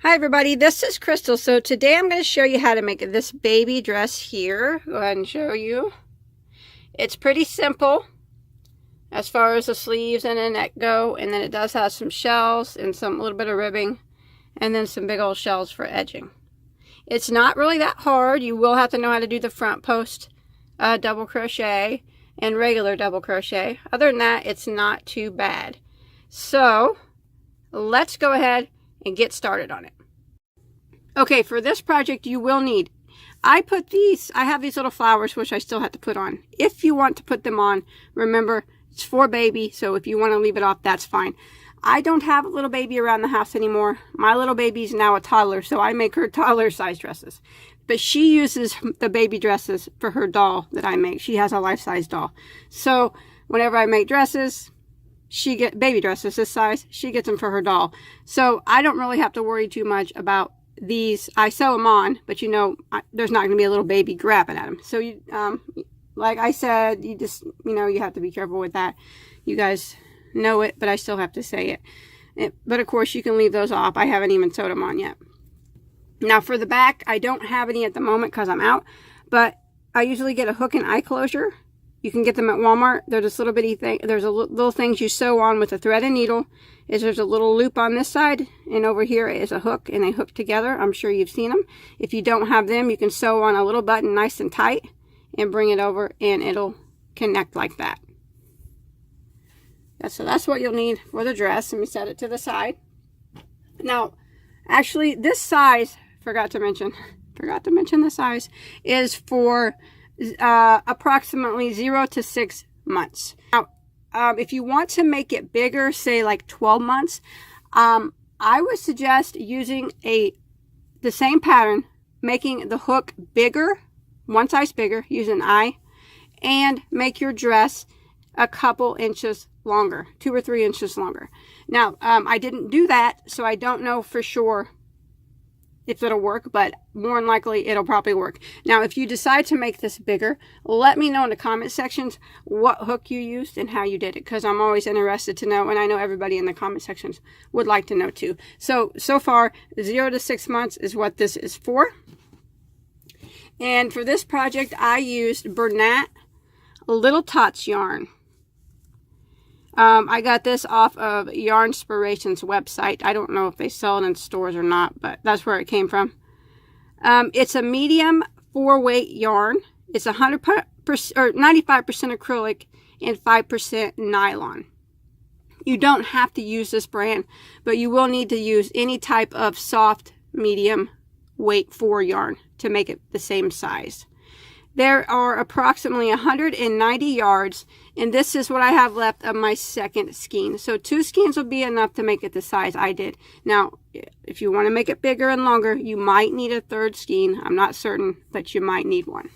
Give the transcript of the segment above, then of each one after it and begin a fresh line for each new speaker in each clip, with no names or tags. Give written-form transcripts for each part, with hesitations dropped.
Hi everybody, this is Crystal. So today I'm going to show you how to make this baby dress here. Go ahead and show you. It's pretty simple as far as the sleeves and the neck go, and then it does have some shells and some little bit of ribbing and then some big old shells for edging. It's not really that hard. You will have to know how to do the front post double crochet and regular double crochet. Other than that, it's not too bad. So let's go ahead and get started on it. Okay, for this project you will need, I have these little flowers which I still have to put on. If you want to put them on, remember it's for baby, so if you want to leave it off, that's fine. I don't have a little baby around the house anymore. My little baby's now a toddler, so I make her toddler size dresses. But she uses the baby dresses for her doll that I make. She has a life-size doll. So whenever I make dresses, she gets baby dresses this size, she gets them for her doll. So I don't really have to worry too much about these. I sew them on, but you know, there's not going to be a little baby grabbing at them. So you, like I said, you just, you have to be careful with that. You guys know it, but I still have to say it. But of course you can leave those off. I haven't even sewed them on yet. Now for the back, I don't have any at the moment because I'm out, but I usually get a hook and eye closure. You can get them at Walmart. They're just little bitty thing. There's a little things you sew on with a thread and needle. There's a little loop on this side, and over here is a hook, and they hook together. I'm sure you've seen them. If you don't have them, you can sew on a little button nice and tight and bring it over, and it'll connect like that. So that's what you'll need for the dress. Let me set it to the side. Now, actually, this size, forgot to mention the size, is for approximately 0 to 6 months. Now, if you want to make it bigger, say like 12 months, I would suggest using the same pattern, making the hook bigger, one size bigger, use an eye, and make your dress a couple inches longer, 2 or 3 inches longer. Now, I didn't do that, so I don't know for sure if it'll work, but more than likely it'll probably work. Now, if you decide to make this bigger, let me know in the comment sections what hook you used and how you did it, because I'm always interested to know, and I know everybody in the comment sections would like to know too. So far, 0 to 6 months is what this is for. And for this project, I used Bernat Little Tots yarn. I got this off of Yarnspiration's website. I don't know if they sell it in stores or not, but that's where it came from. It's a medium 4-weight yarn. It's 100% or 95% acrylic and 5% nylon. You don't have to use this brand, but you will need to use any type of soft medium weight 4 yarn to make it the same size. There are approximately 190 yards, and this is what I have left of my second skein. So 2 skeins will be enough to make it the size I did. Now, if you want to make it bigger and longer, you might need a 3rd skein. I'm not certain, but you might need one.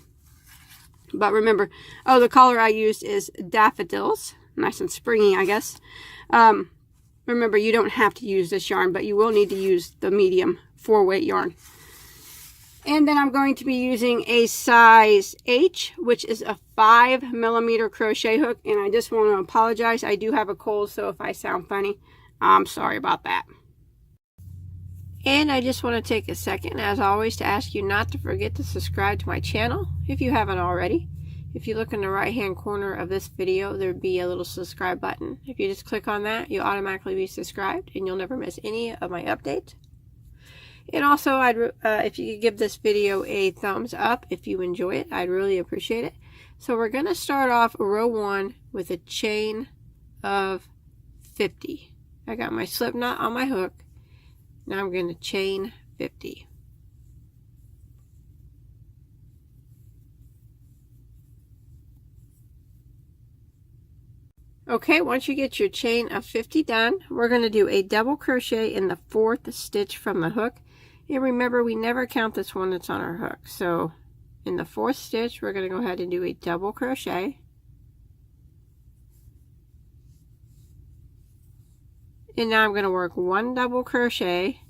But remember, the color I used is Daffodils. Nice and springy, I guess. Remember, you don't have to use this yarn, but you will need to use the medium 4-weight yarn. And then I'm going to be using a size H, which is a 5mm crochet hook. And I just want to apologize. I do have a cold, so if I sound funny, I'm sorry about that. And I just want to take a second, as always, to ask you not to forget to subscribe to my channel if you haven't already. If you look in the right-hand corner of this video, there'd be a little subscribe button. If you just click on that, you'll automatically be subscribed, and you'll never miss any of my updates. And also, if you could give this video a thumbs up if you enjoy it, I'd really appreciate it. So we're going to start off row 1 with a chain of 50. I got my slip knot on my hook. Now I'm going to chain 50. Okay, once you get your chain of 50 done, we're going to do a double crochet in the 4th stitch from the hook. And remember, we never count this one that's on our hook. So in the 4th stitch, we're going to go ahead and do a double crochet. And now I'm going to work 1 double crochet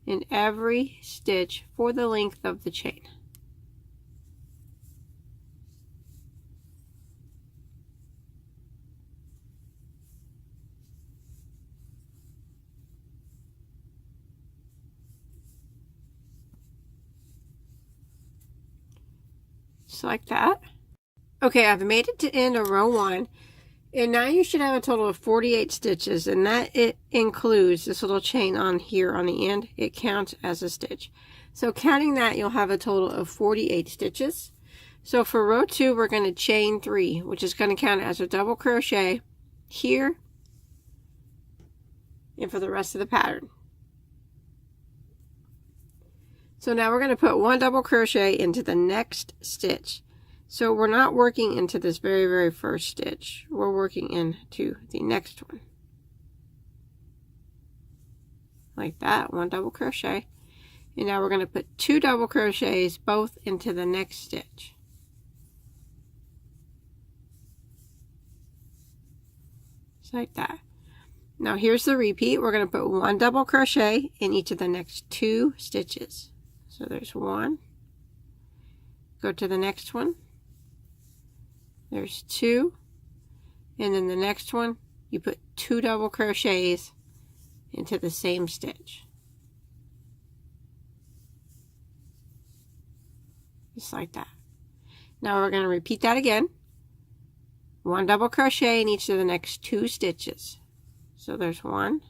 in every stitch for the length of the chain. just like that. Okay, I've made it to end of row 1, and now you should have a total of 48 stitches, and that it includes this little chain on here on the end. It counts as a stitch. So counting that, you'll have a total of 48 stitches. So for row 2, we're going to chain 3, which is going to count as a double crochet here and for the rest of the pattern. So now we're going to put 1 double crochet into the next stitch. So we're not working into this very first stitch. We're working into the next one. Like that, 1 double crochet. And now we're going to put 2 double crochets both into the next stitch. Just like that. Now here's the repeat. We're going to put 1 double crochet in each of the next 2 stitches. So there's 1. Go to the next one. There's 2. And then the next one, you put 2 double crochets into the same stitch. Just like that. Now we're going to repeat that again. 1 double crochet in each of the next 2 stitches. So there's 1.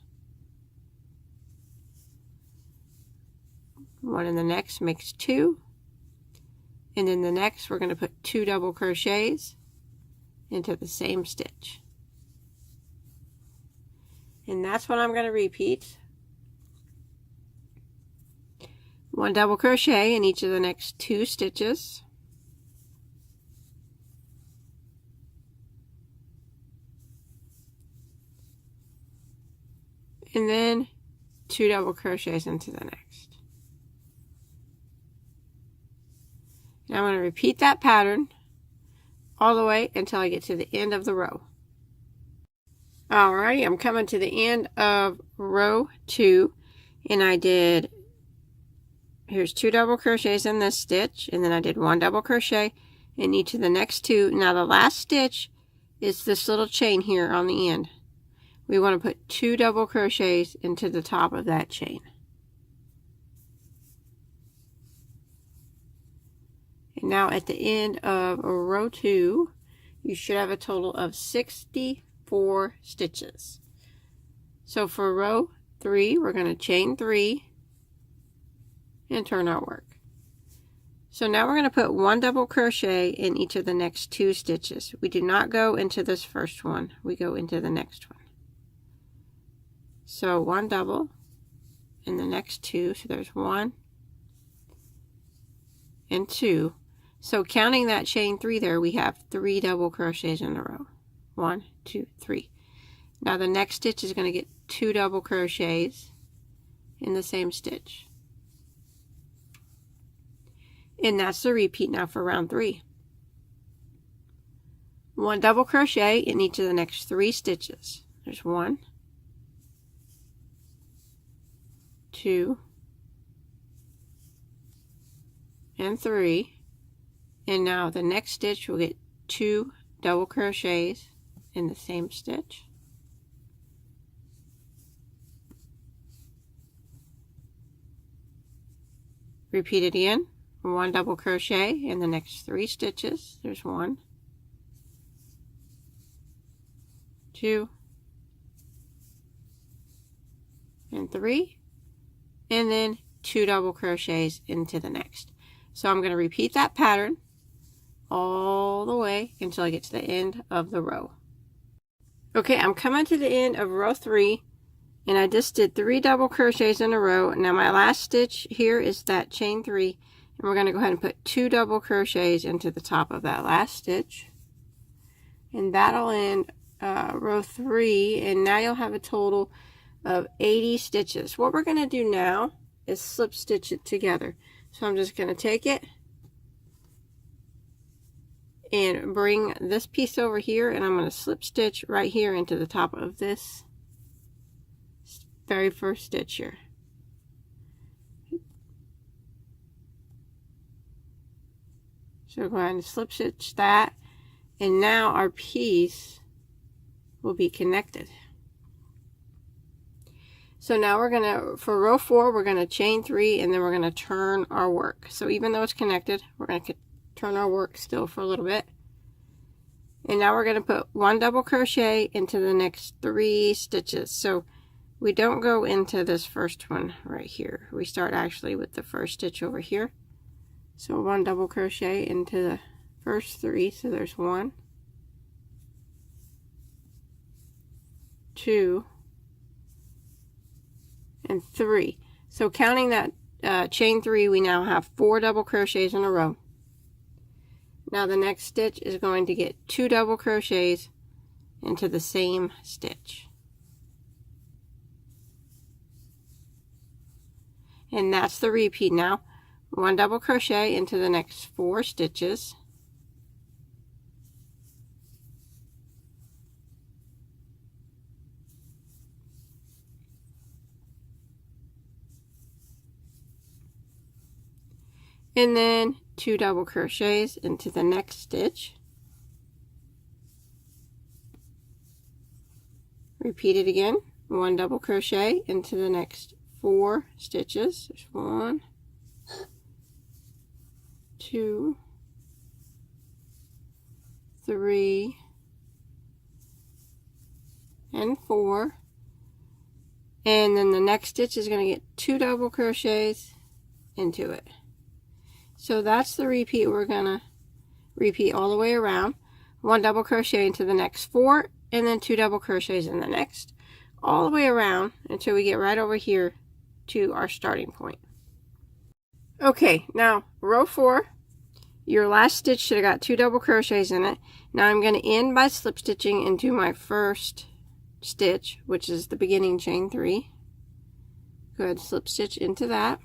1 in the next makes 2. And in the next we're going to put 2 double crochets into the same stitch. And that's what I'm going to repeat. 1 double crochet in each of the next 2 stitches. And then 2 double crochets into the next. And I'm going to repeat that pattern all the way until I get to the end of the row. Alrighty, I'm coming to the end of row 2, and I did, here's 2 double crochets in this stitch, and then I did 1 double crochet in each of the next 2. Now the last stitch is this little chain here on the end. We want to put 2 double crochets into the top of that chain. And now at the end of row 2, you should have a total of 64 stitches. So for row 3, we're going to chain 3 and turn our work. So now we're going to put 1 double crochet in each of the next 2 stitches. We do not go into this first one, we go into the next one. So 1 double in the next 2, so there's 1 and 2. So counting that chain 3 there, we have 3 double crochets in a row. 1, 2, 3. Now the next stitch is going to get 2 double crochets in the same stitch. And that's the repeat now for round 3. 1 double crochet in each of the next 3 stitches. There's 1, 2, and 3. And now the next stitch will get 2 double crochets in the same stitch. Repeat it again. 1 double crochet in the next 3 stitches. There's 1, 2, and 3, and then 2 double crochets into the next. So I'm going to repeat that pattern all the way until I get to the end of the row. Okay, I'm coming to the end of row 3, and I just did 3 double crochets in a row. Now my last stitch here is that chain 3, and we're going to go ahead and put 2 double crochets into the top of that last stitch, and that'll end row 3, and now you'll have a total of 80 stitches. What we're going to do now is slip stitch it together. So I'm just going to take it and bring this piece over here, and I'm going to slip stitch right here into the top of this very first stitch here. So go ahead and slip stitch that, and now our piece will be connected. So now we're going to, for row 4, we're going to chain 3, and then we're going to turn our work. So even though it's connected, we're going to turn our work still for a little bit. And now we're going to put 1 double crochet into the next 3 stitches. So we don't go into this first one right here. We start actually with the first stitch over here. So 1 double crochet into the first 3. So there's 1, 2, and 3. So counting that chain 3, we now have 4 double crochets in a row. Now the next stitch is going to get 2 double crochets into the same stitch. And that's the repeat now. 1 double crochet into the next 4 stitches. And then 2 double crochets into the next stitch. Repeat it again. 1 double crochet into the next 4 stitches. There's 1, 2, 3, and 4. And then the next stitch is going to get 2 double crochets into it. So that's the repeat. We're going to repeat all the way around. 1 double crochet into the next 4, and then 2 double crochets in the next, all the way around until we get right over here to our starting point. Okay, now row 4, your last stitch should have got 2 double crochets in it. Now I'm going to end by slip stitching into my first stitch, which is the beginning chain 3. Go ahead and slip stitch into that.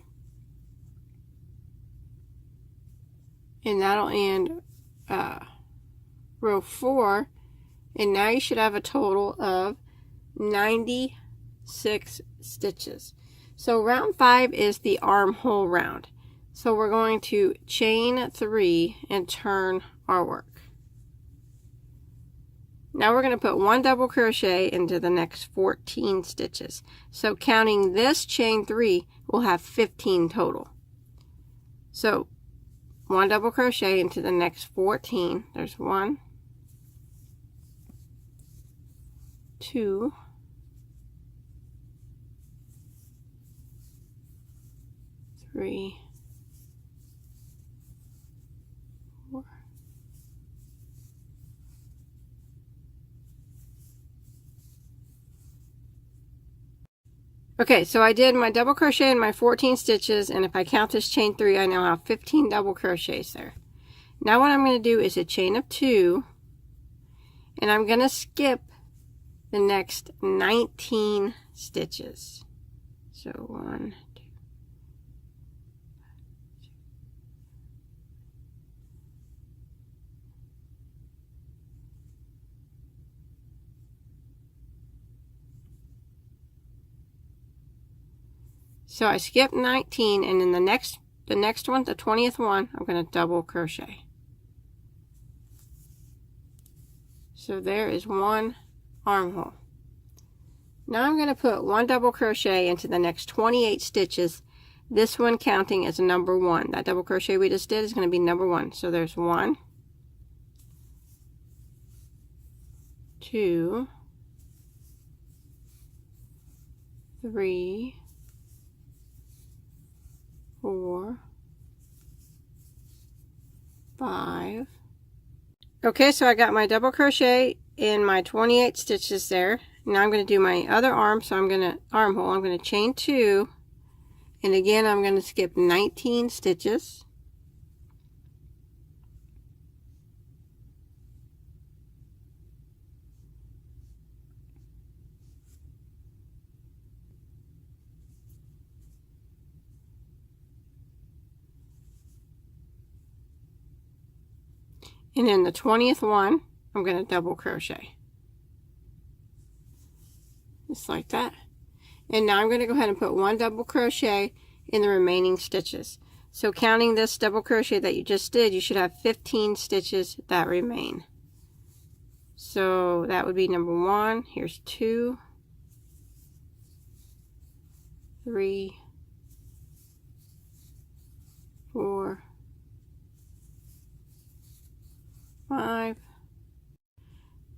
And that'll end row 4, and now you should have a total of 96 stitches. So round 5 is the armhole round. So we're going to chain 3 and turn our work. Now we're going to put 1 double crochet into the next 14 stitches. So counting this chain 3, we'll have 15 total. So 1 double crochet into the next 14. There's 1, 2, 3, 4, 5. Okay, so I did my double crochet in my 14 stitches, and if I count this chain 3, I now have 15 double crochets there. Now what I'm going to do is a chain of 2, and I'm going to skip the next 19 stitches. So 1, 2, 3. So I skipped 19, and in the next one, the 20th one, I'm going to double crochet. So there is 1 armhole. Now I'm going to put 1 double crochet into the next 28 stitches. This one counting as number 1. That double crochet we just did is going to be number 1. So there's 1, 2, 3, 4, 5. Okay, so I got my double crochet in my 28 stitches there. Now I'm going to do my other arm, so I'm going to armhole. I'm going to chain 2, and again I'm going to skip 19 stitches. And in the 20th one, I'm going to double crochet. Just like that. And now I'm going to go ahead and put 1 double crochet in the remaining stitches. So counting this double crochet that you just did, you should have 15 stitches that remain. So that would be number 1. Here's 2, 3, 4,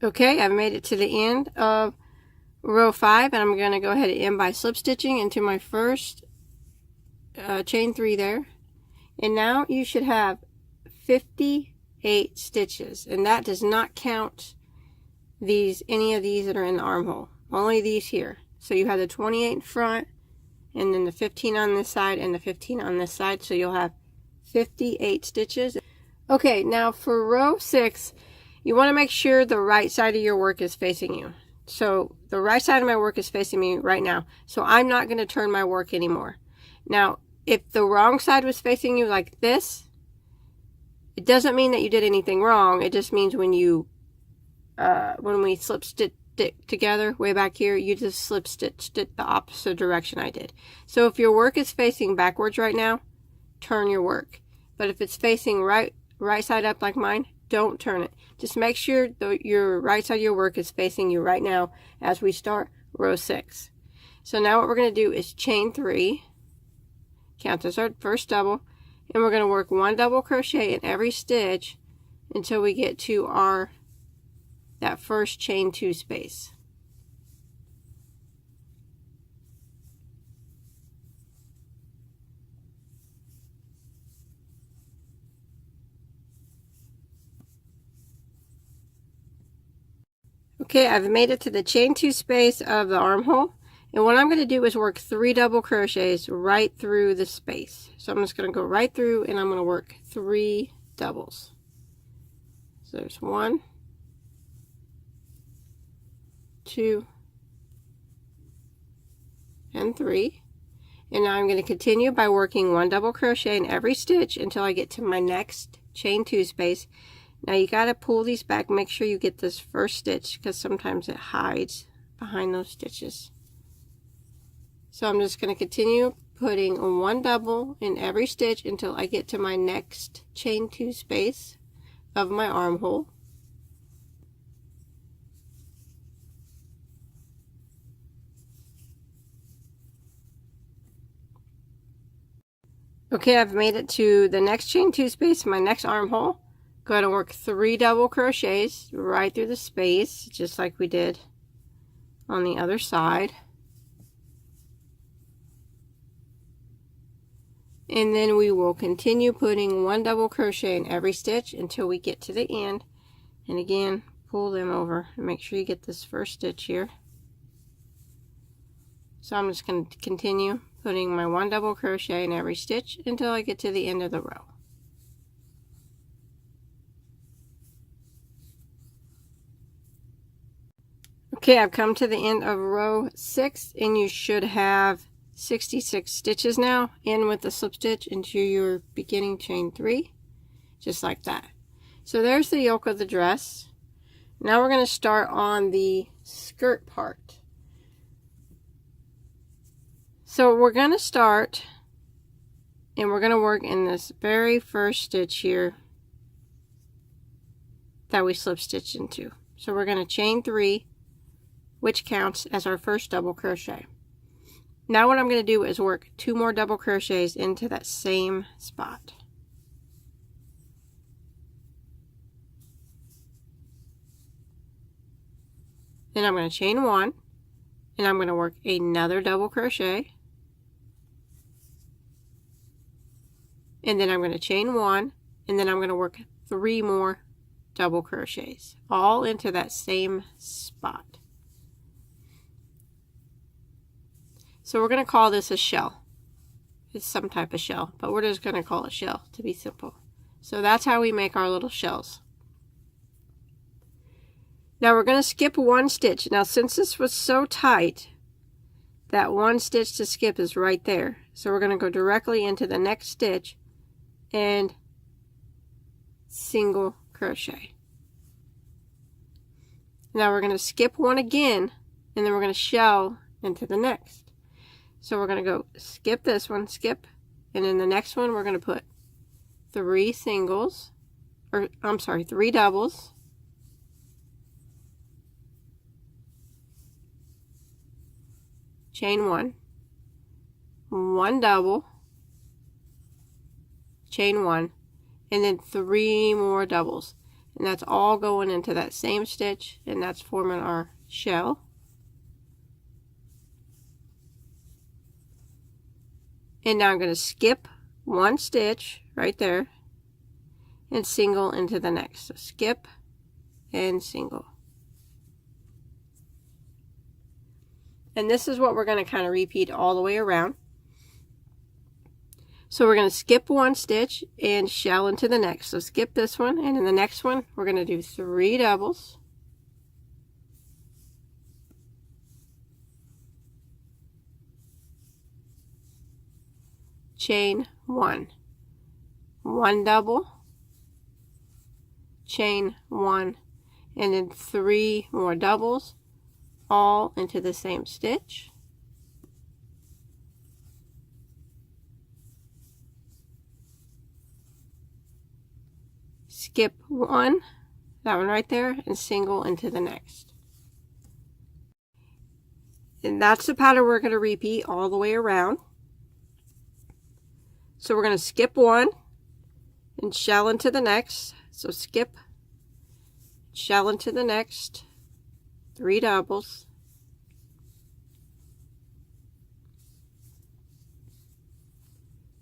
Okay, I've made it to the end of row 5, and I'm going to go ahead and end by slip stitching into my first chain 3 there. And now you should have 58 stitches, and that does not count any of these that are in the armhole, only these here. So you have the 28 in front, and then the 15 on this side and the 15 on this side, so you'll have 58 stitches. Okay, now for row 6, you want to make sure the right side of your work is facing you. So the right side of my work is facing me right now, so I'm not going to turn my work anymore. Now if the wrong side was facing you like this, it doesn't mean that you did anything wrong. It just means when you when we slip stitch together way back here, you just slip stitched it the opposite direction I did. So if your work is facing backwards right now, turn your work. But if it's facing right side up like mine, don't turn it. Just make sure your right side of your work is facing you right now as we start row 6. So now what we're going to do is chain 3, count as our first double, and we're going to work 1 double crochet in every stitch until we get to that first chain 2 space. Okay, I've made it to the chain 2 space of the armhole, and what I'm going to do is work 3 double crochets right through the space. So I'm just going to go right through, and I'm going to work 3 doubles. So there's 1, 2, and 3. And now I'm going to continue by working 1 double crochet in every stitch until I get to my next chain 2 space. Now you got to pull these back, make sure you get this first stitch because sometimes it hides behind those stitches. So I'm just going to continue putting 1 double in every stitch until I get to my next chain 2 space of my armhole. Okay, I've made it to the next chain 2 space, my next armhole. Go ahead and work 3 double crochets right through the space, just like we did on the other side. And then we will continue putting 1 double crochet in every stitch until we get to the end. And again, pull them over and make sure you get this first stitch here. So I'm just going to continue putting my 1 double crochet in every stitch until I get to the end of the row. Okay, I've come to the end of row 6, and you should have 66 stitches now in with the slip stitch into your beginning chain 3, just like that. So there's the yoke of the dress. Now we're going to start on the skirt part. So we're going to start, and we're going to work in this very first stitch here that we slip stitched into. So we're going to chain 3, which counts as our first double crochet. Now what I'm going to do is work 2 more double crochets into that same spot. Then I'm going to chain 1, and I'm going to work another double crochet, and then I'm going to chain 1, and then I'm going to work 3 more double crochets, all into that same spot. So we're going to call this a shell. It's some type of shell, but we're just going to call it shell to be simple. So that's how we make our little shells. Now we're going to skip 1 stitch. Now since this was so tight, that 1 stitch to skip is right there. So we're going to go directly into the next stitch and single crochet. Now we're going to skip 1 again, and then we're going to shell into the next. So we're going to go skip this one, skip, and in the next one we're going to put 3 singles, or I'm sorry, 3 doubles, chain 1, 1 double, chain 1, and then 3 more doubles. and that's all going into that same stitch, and that's forming our shell. And now I'm going to skip one stitch right there and single into the next. So skip and single. And this is what we're going to kind of repeat all the way around. So we're going to skip one stitch and shell into the next. So skip this one, and in the next one we're going to do 3 doubles. Chain 1. 1 double. Chain 1, and then 3 more doubles, all into the same stitch. Skip one, that one right there, and single into the next. And that's the pattern we're going to repeat all the way around. So we're going to skip one and shell into the next. So skip, shell into the next, 3 doubles,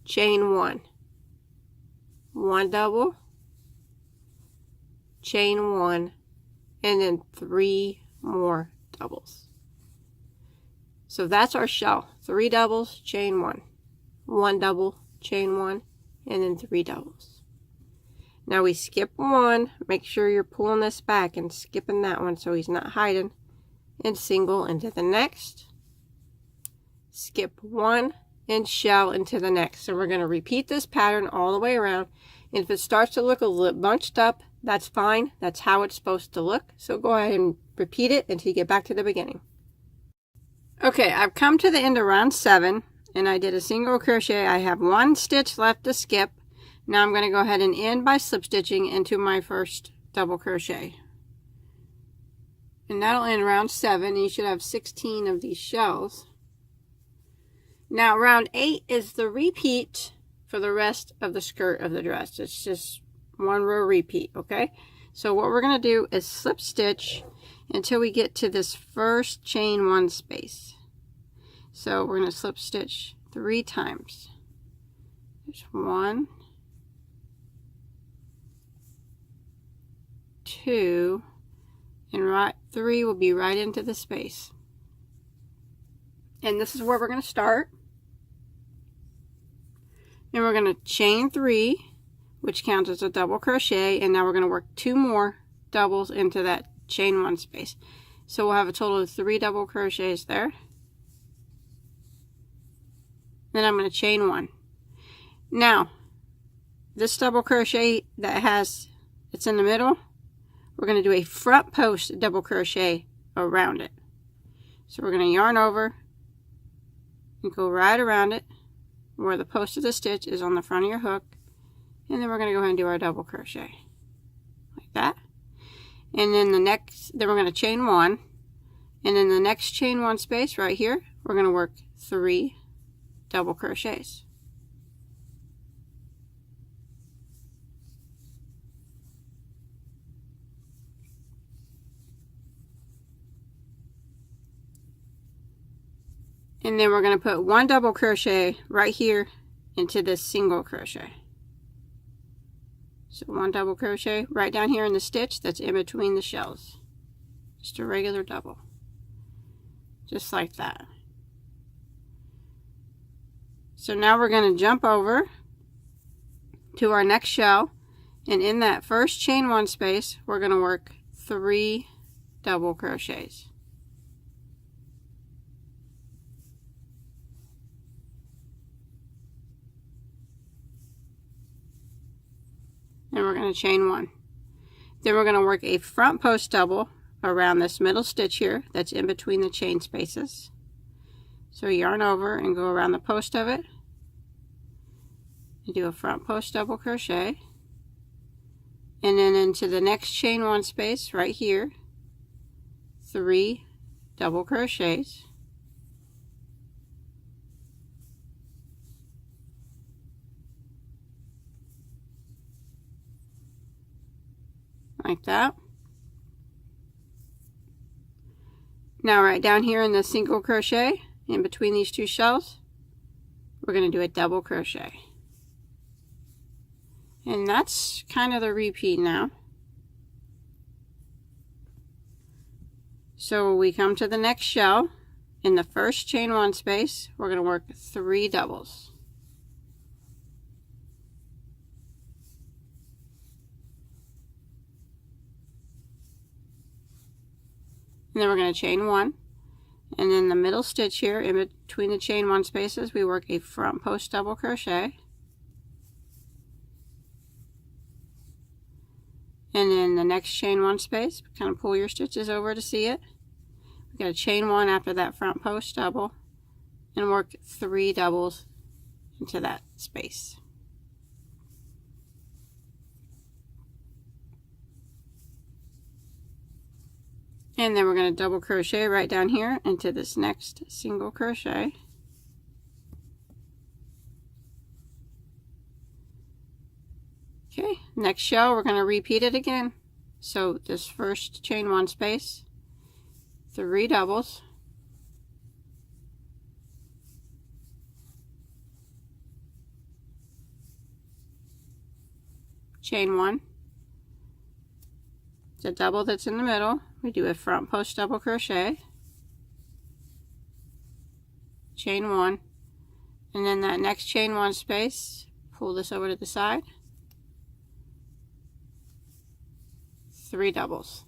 chain 1, 1 double, chain 1, and then 3 more doubles. So that's our shell. 3 doubles, chain 1, 1 double, chain 1, and then 3 doubles. Now we skip one, make sure you're pulling this back and skipping that one so he's not hiding, and single into the next, skip one, and shell into the next. So we're going to repeat this pattern all the way around, and if it starts to look a little bunched up, that's fine. That's how it's supposed to look. So go ahead and repeat it until you get back to the beginning. Okay, I've come to the end of round 7, and I did a single crochet. I have 1 stitch left to skip. Now I'm going to go ahead and end by slip stitching into my first double crochet. And that'll end round 7. You should have 16 of these shells. Now round 8 is the repeat for the rest of the skirt of the dress. It's just 1 row repeat, okay? So what we're going to do is slip stitch until we get to this first chain 1 space. So we're going to slip stitch 3 times. There's 1, 2, and 3 will be right into the space. And this is where we're going to start. And we're going to chain 3, which counts as a double crochet, and now we're going to work 2 more doubles into that chain 1 space. So we'll have a total of 3 double crochets there. Then I'm going to chain 1. Now, this double crochet it's in the middle, we're going to do a front post double crochet around it. So we're going to yarn over and go right around it where the post of the stitch is on the front of your hook, and then we're going to go ahead and do our double crochet like that. And then we're going to chain 1, and in the next chain 1 space right here we're going to work 3 double crochets. And then we're going to put 1 double crochet right here into this single crochet. So 1 double crochet right down here in the stitch that's in between the shells. Just a regular double. Just like that. So now we're going to jump over to our next shell, and in that first chain 1 space we're going to work 3 double crochets. And we're going to chain 1. Then we're going to work a front post double around this middle stitch here that's in between the chain spaces. So yarn over and go around the post of it and do a front post double crochet, and then into the next chain 1 space right here 3 double crochets. like that. Now right down here in the single crochet in between these two shells, we're going to do a double crochet. And that's kind of the repeat now. So we come to the next shell. In the first chain one space, we're going to work 3 doubles. And then we're going to chain 1. And in the middle stitch here, in between the chain 1 spaces, we work a front post double crochet. And in the next chain 1 space, kind of pull your stitches over to see it. We've got to chain 1 after that front post double and work 3 doubles into that space. And then we're going to double crochet right down here into this next single crochet. Okay, next shell we're going to repeat it again. So this first chain 1 space, 3 doubles, chain 1, the double that's in the middle, we do a front post double crochet, chain 1, and then that next chain 1 space, pull this over to the side, 3 doubles.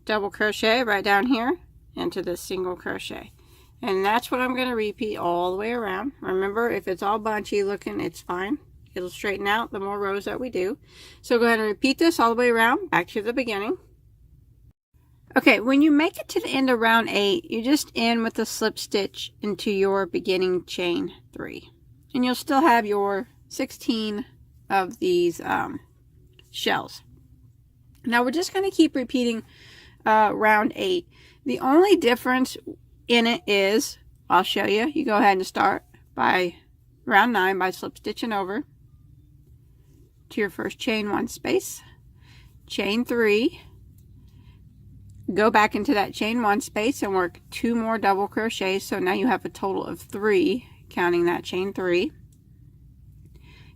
Double crochet right down here into this single crochet. And that's what I'm going to repeat all the way around. Remember, if it's all bunchy looking, it's fine. It'll straighten out the more rows that we do. So go ahead and repeat this all the way around, back to the beginning. Okay, when you make it to the end of round 8, you just end with a slip stitch into your beginning chain 3. And you'll still have your 16 of these shells. Now we're just going to keep repeating round 8. The only difference in it is, I'll show you. You go ahead and start by round 9 by slip stitching over to your first chain 1 space, chain 3, go back into that chain 1 space and work 2 more double crochets. So now you have a total of 3, counting that chain 3,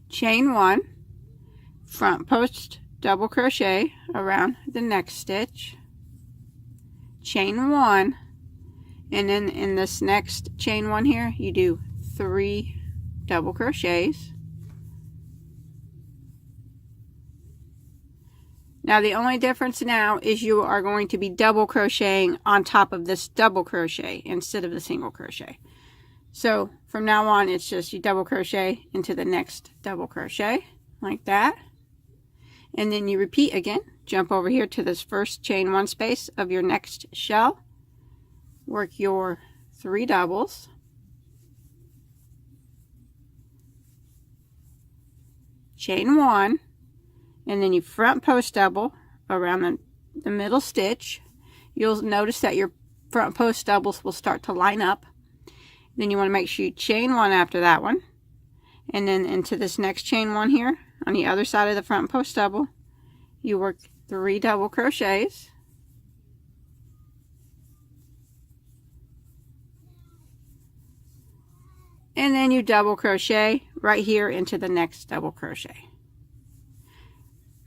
chain 1, front post double crochet around the next stitch, chain 1, and then in this next chain 1 here you do 3 double crochets. Now the only difference now is you are going to be double crocheting on top of this double crochet instead of the single crochet. So from now on it's just you double crochet into the next double crochet like that, and then you repeat again. Jump over here to this first chain 1 space of your next shell, work your 3 doubles, chain 1, and then you front post double around the middle stitch. You'll notice that your front post doubles will start to line up. Then you want to make sure you chain 1 after that one, and then into this next chain 1 here on the other side of the front post double you work 3 double crochets, and then you double crochet right here into the next double crochet.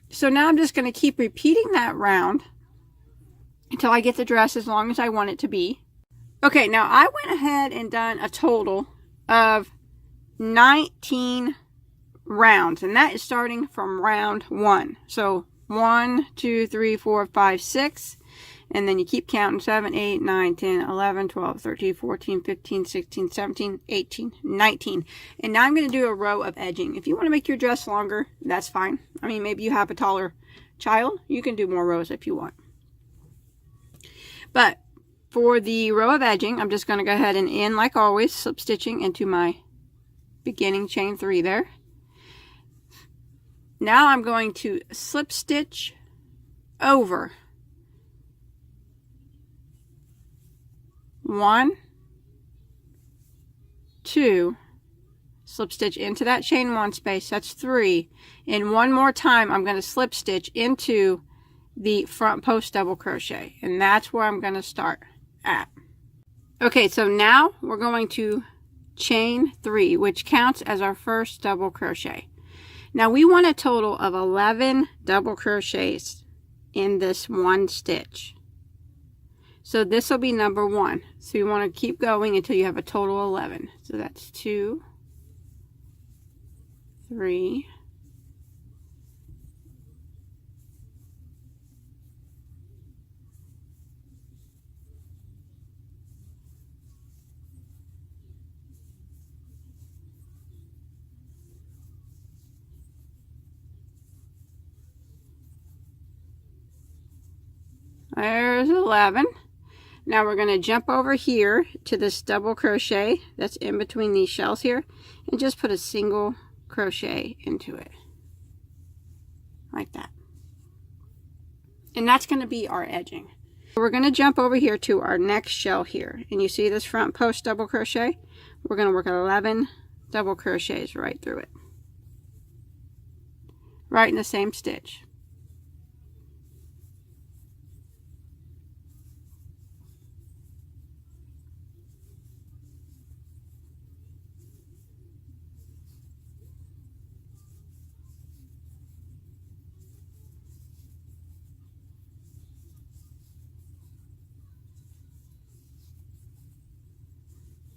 So now I'm just going to keep repeating that round until I get the dress as long as I want it to be. Okay, now I went ahead and done a total of 19 rounds, and that is starting from round 1. So 1, 2, 3, 4, 5, 6, and then you keep counting 7, 8, 9, 10, 11, 12, 13, 14, 15, 16, 17, 18, 19. And now I'm going to do a row of edging. If you want to make your dress longer, that's fine. I mean, maybe you have a taller child, you can do more rows if you want. But for the row of edging, I'm just going to go ahead and end like always, slip stitching into my beginning chain 3 there. Now I'm going to slip stitch over 1, 2, slip stitch into that chain 1 space, that's 3, and one more time I'm going to slip stitch into the front post double crochet, and that's where I'm going to start at. Okay, so now we're going to chain 3, which counts as our first double crochet. Now we want a total of 11 double crochets in this one stitch. So this will be number 1. So you want to keep going until you have a total of 11. So that's 2, 3, 11. Now we're going to jump over here to this double crochet that's in between these shells here and just put a single crochet into it like that, and that's going to be our edging. We're going to jump over here to our next shell here, and you see this front post double crochet. We're going to work 11 double crochets right through it, right in the same stitch.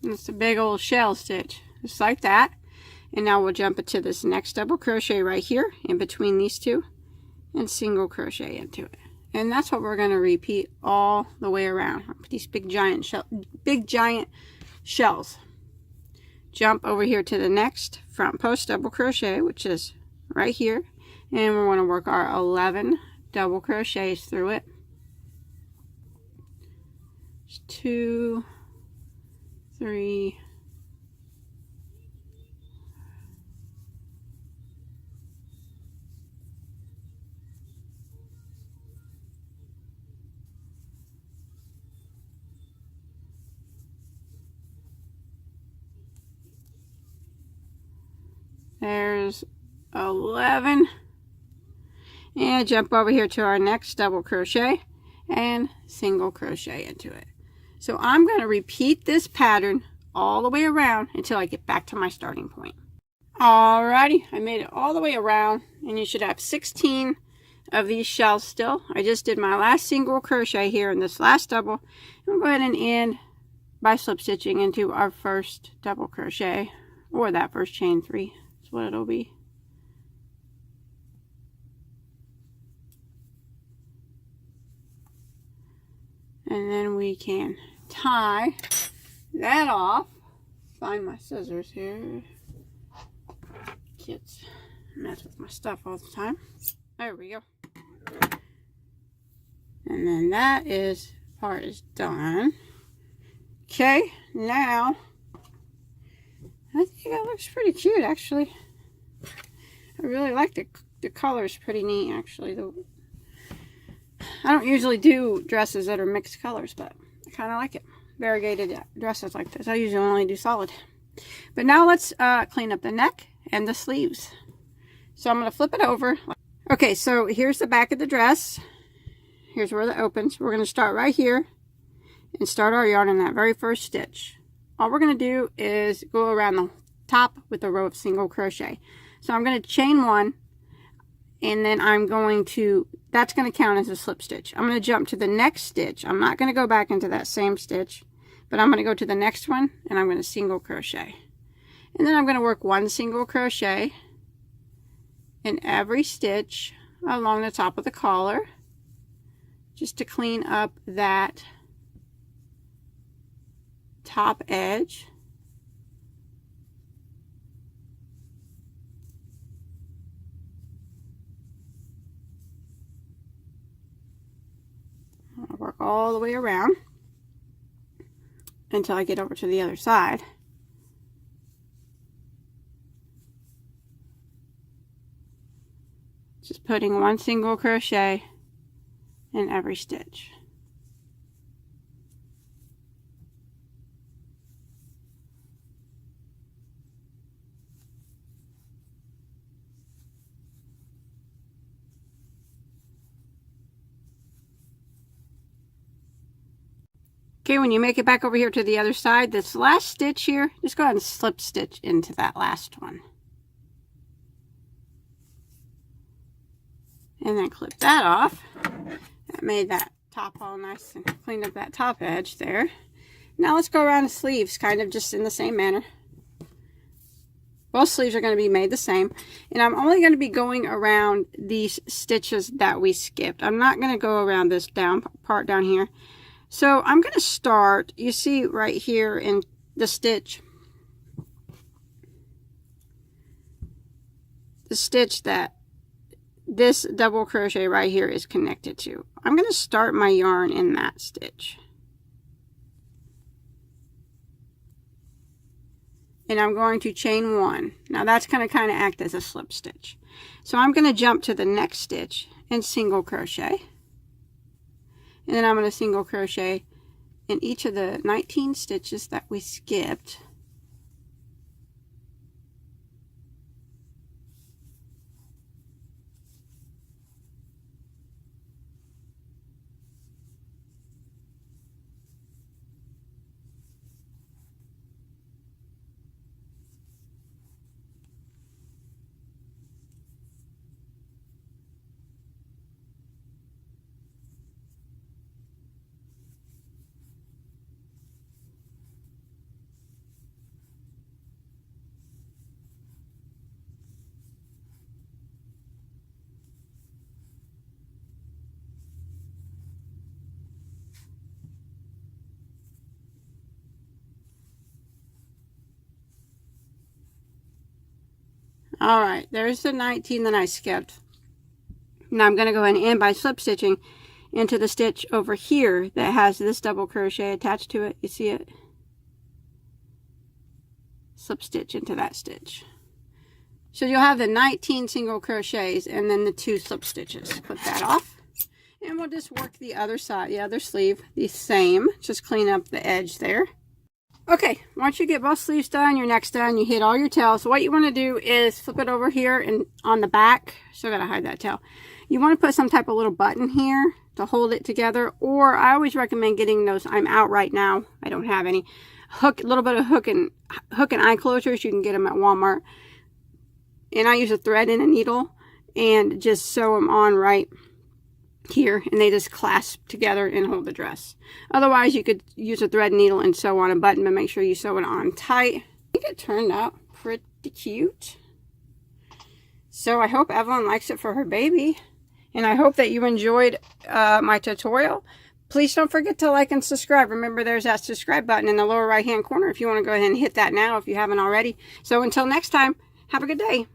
It's a big old shell stitch, just like that. And now we'll jump into this next double crochet right here in between these two and single crochet into it. And that's what we're going to repeat all the way around. These big giant shells. Jump over here to the next front post double crochet, which is right here, and we want to work our 11 double crochets through it. 2, 3, 11, and jump over here to our next double crochet and single crochet into it. So I'm going to repeat this pattern all the way around until I get back to my starting point. Alrighty, I made it all the way around, and you should have 16 of these shells still. I just did my last single crochet here in this last double. I'm going to go ahead and end by slip stitching into our first double crochet, or that first chain 3 is what it'll be. And then we can tie that off. Find my scissors here. Kids mess with my stuff all the time. There we go. And then that part is done. Okay, now I think that looks pretty cute actually. I really like the color's pretty neat actually. I don't usually do dresses that are mixed colors, but I kind of like it. Variegated dresses like this. I usually only do solid. But now let's clean up the neck and the sleeves. So I'm going to flip it over. Okay, so here's the back of the dress. Here's where it opens. We're going to start right here and start our yarn in that very first stitch. All we're going to do is go around the top with a row of single crochet. So I'm going to chain 1, and then I'm going to, that's going to count as a slip stitch. I'm going to jump to the next stitch. I'm not going to go back into that same stitch, but I'm going to go to the next one, and I'm going to single crochet. And then I'm going to work 1 single crochet in every stitch along the top of the collar, just to clean up that top edge. I'll work all the way around until I get over to the other side. Just putting 1 single crochet in every stitch. Okay, when you make it back over here to the other side, this last stitch here, just go ahead and slip stitch into that last one. And then clip that off. That made that top all nice and cleaned up that top edge there. Now let's go around the sleeves, kind of just in the same manner. Both sleeves are going to be made the same. And I'm only going to be going around these stitches that we skipped. I'm not going to go around this part down here. So I'm going to start, you see right here in the stitch, that this double crochet right here is connected to. I'm going to start my yarn in that stitch. And I'm going to chain 1. Now that's going to kind of act as a slip stitch. So I'm going to jump to the next stitch and single crochet. And then I'm going to single crochet in each of the 19 stitches that we skipped. All right, there's the 19 that I skipped. Now I'm going to go ahead and end by slip stitching into the stitch over here that has this double crochet attached to it. You see it? Slip stitch into that stitch. So you'll have the 19 single crochets and then the 2 slip stitches. Put that off. And we'll just work the other side, the other sleeve, the same. Just clean up the edge there. Okay, once you get both sleeves done, your neck's done, you hit all your tails. So what you want to do is flip it over here and on the back. Still gotta hide that tail. You want to put some type of little button here to hold it together. Or I always recommend getting those. I'm out right now. I don't have any. A little bit of hook and eye closures. You can get them at Walmart. And I use a thread and a needle and just sew them on right here, and they just clasp together and hold the dress. Otherwise, you could use a thread needle and sew on a button, but make sure you sew it on tight. I think it turned out pretty cute. So I hope Evelyn likes it for her baby, and I hope that you enjoyed my tutorial. Please don't forget to like and subscribe. Remember, there's that subscribe button in the lower right hand corner if you want to go ahead and hit that now if you haven't already. So until next time, have a good day.